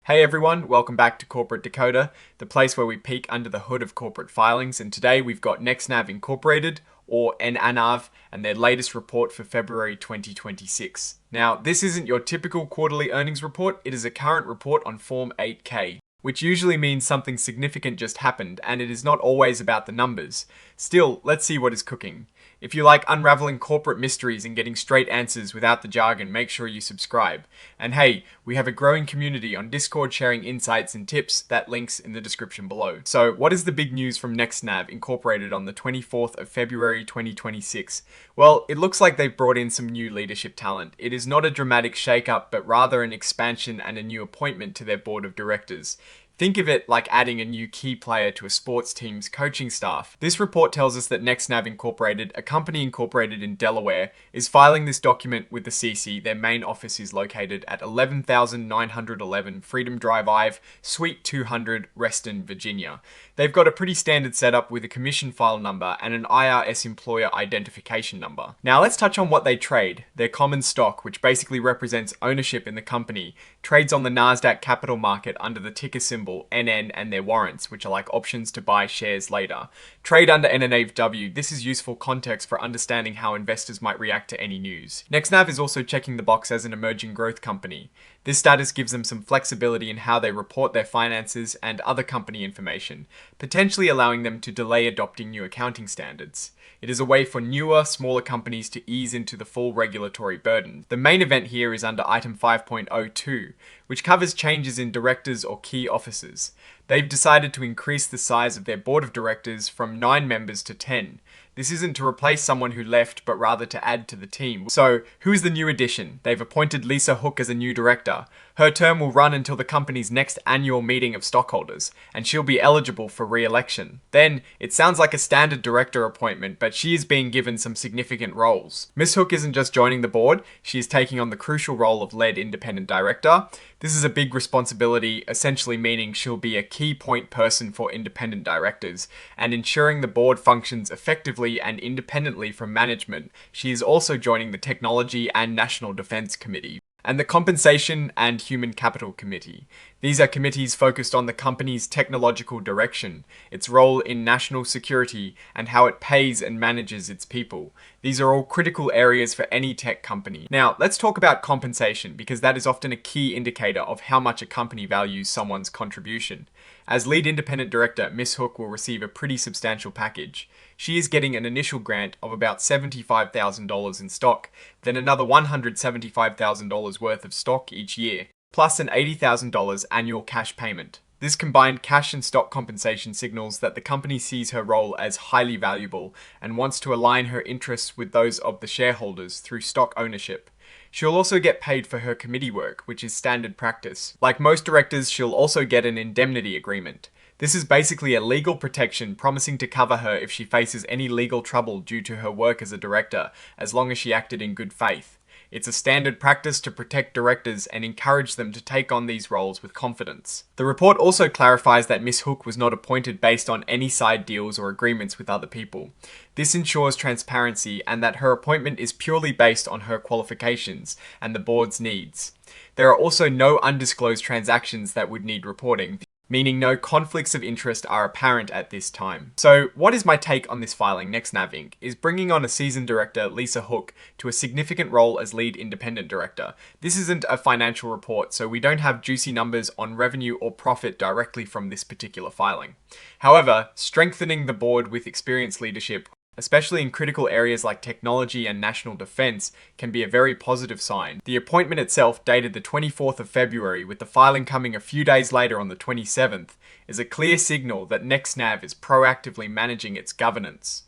Hey everyone, welcome back to Corporate Decoder, the place where we peek under the hood of corporate filings, and today we've got NextNav Incorporated, or NEXTNAV, and their latest report for February 2026. Now, this isn't your typical quarterly earnings report, it is a current report on Form 8K, which usually means something significant just happened, and it is not always about the numbers. Still, let's see what is cooking. If you like unraveling corporate mysteries and getting straight answers without the jargon, make sure you subscribe. And hey, we have a growing community on Discord sharing insights and tips, that link's in the description below. So what is the big news from NextNav Incorporated on the 24th of February 2026? Well, it looks like they've brought in some new leadership talent. It is not a dramatic shake-up, but rather an expansion and a new appointment to their board of directors. Think of it like adding a new key player to a sports team's coaching staff. This report tells us that NextNav Incorporated, a company incorporated in Delaware, is filing this document with the CC. Their main office is located at 11,911 Freedom Drive Ave, Suite 200, Reston, Virginia. They've got a pretty standard setup with a commission file number and an IRS employer identification number. Now let's touch on what they trade. Their common stock, which basically represents ownership in the company, trades on the NASDAQ capital market under the ticker symbol NN, and their warrants, which are like options to buy shares later. Trade under NNAV. This is useful context for understanding how investors might react to any news. NextNav is also checking the box as an emerging growth company. This status gives them some flexibility in how they report their finances and other company information, potentially allowing them to delay adopting new accounting standards. It is a way for newer, smaller companies to ease into the full regulatory burden. The main event here is under item 5.02, which covers changes in directors or key officers. They've decided to increase the size of their board of directors from 9 members to 10. This isn't to replace someone who left, but rather to add to the team. So, who's the new addition? They've appointed Lisa Hook as a new director. Her term will run until the company's next annual meeting of stockholders, and she'll be eligible for re-election. Then, it sounds like a standard director appointment, but she is being given some significant roles. Ms. Hook isn't just joining the board, she is taking on the crucial role of lead independent director. This is a big responsibility, essentially meaning she'll be a key point person for independent directors, and ensuring the board functions effectively and independently from management. She is also joining the Technology and National Defense Committee, and the Compensation and Human Capital Committee. These are committees focused on the company's technological direction, its role in national security, and how it pays and manages its people. These are all critical areas for any tech company. Now, let's talk about compensation, because that is often a key indicator of how much a company values someone's contribution. As lead independent director, Ms. Hook will receive a pretty substantial package. She is getting an initial grant of about $75,000 in stock, then another $175,000 worth of stock each year, plus an $80,000 annual cash payment. This combined cash and stock compensation signals that the company sees her role as highly valuable and wants to align her interests with those of the shareholders through stock ownership. She'll also get paid for her committee work, which is standard practice. Like most directors, she'll also get an indemnity agreement. This is basically a legal protection promising to cover her if she faces any legal trouble due to her work as a director, as long as she acted in good faith. It's a standard practice to protect directors and encourage them to take on these roles with confidence. The report also clarifies that Ms. Hook was not appointed based on any side deals or agreements with other people. This ensures transparency and that her appointment is purely based on her qualifications and the board's needs. There are also no undisclosed transactions that would need reporting, meaning no conflicts of interest are apparent at this time. So what is my take on this filing? NextNav Inc. is bringing on a seasoned director, Lisa Hook, to a significant role as lead independent director. This isn't a financial report, so we don't have juicy numbers on revenue or profit directly from this particular filing. However, strengthening the board with experienced leadership, especially in critical areas like technology and national defense, can be a very positive sign. The appointment itself, dated the 24th of February, with the filing coming a few days later on the 27th, is a clear signal that NextNav is proactively managing its governance.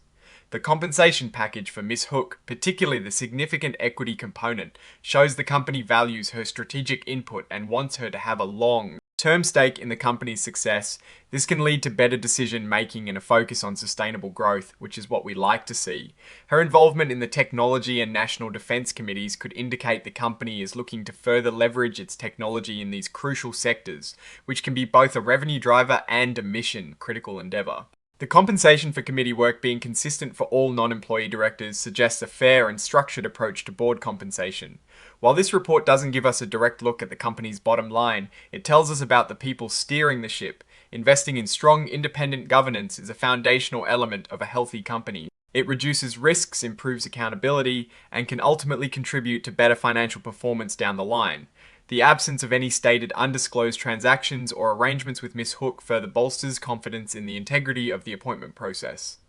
The compensation package for Ms. Hook, particularly the significant equity component, shows the company values her strategic input and wants her to have a long-term stake in the company's success. This can lead to better decision making and a focus on sustainable growth, which is what we like to see. Her involvement in the Technology and National Defense Committees could indicate the company is looking to further leverage its technology in these crucial sectors, which can be both a revenue driver and a mission critical endeavor. The compensation for committee work being consistent for all non-employee directors suggests a fair and structured approach to board compensation. While this report doesn't give us a direct look at the company's bottom line, it tells us about the people steering the ship. Investing in strong, independent governance is a foundational element of a healthy company. It reduces risks, improves accountability, and can ultimately contribute to better financial performance down the line. The absence of any stated undisclosed transactions or arrangements with Ms. Hook further bolsters confidence in the integrity of the appointment process.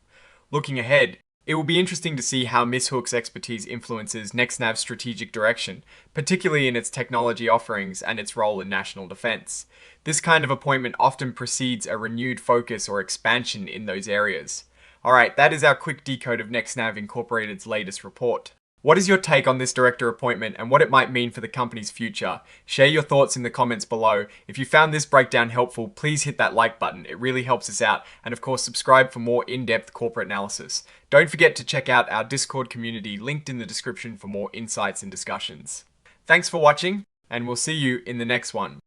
Looking ahead, it will be interesting to see how Ms. Hook's expertise influences NextNav's strategic direction, particularly in its technology offerings and its role in national defense. This kind of appointment often precedes a renewed focus or expansion in those areas. Alright, that is our quick decode of NextNav Incorporated's latest report. What is your take on this director appointment and what it might mean for the company's future? Share your thoughts in the comments below. If you found this breakdown helpful, please hit that like button. It really helps us out. And of course, subscribe for more in-depth corporate analysis. Don't forget to check out our Discord community linked in the description for more insights and discussions. Thanks for watching, and we'll see you in the next one.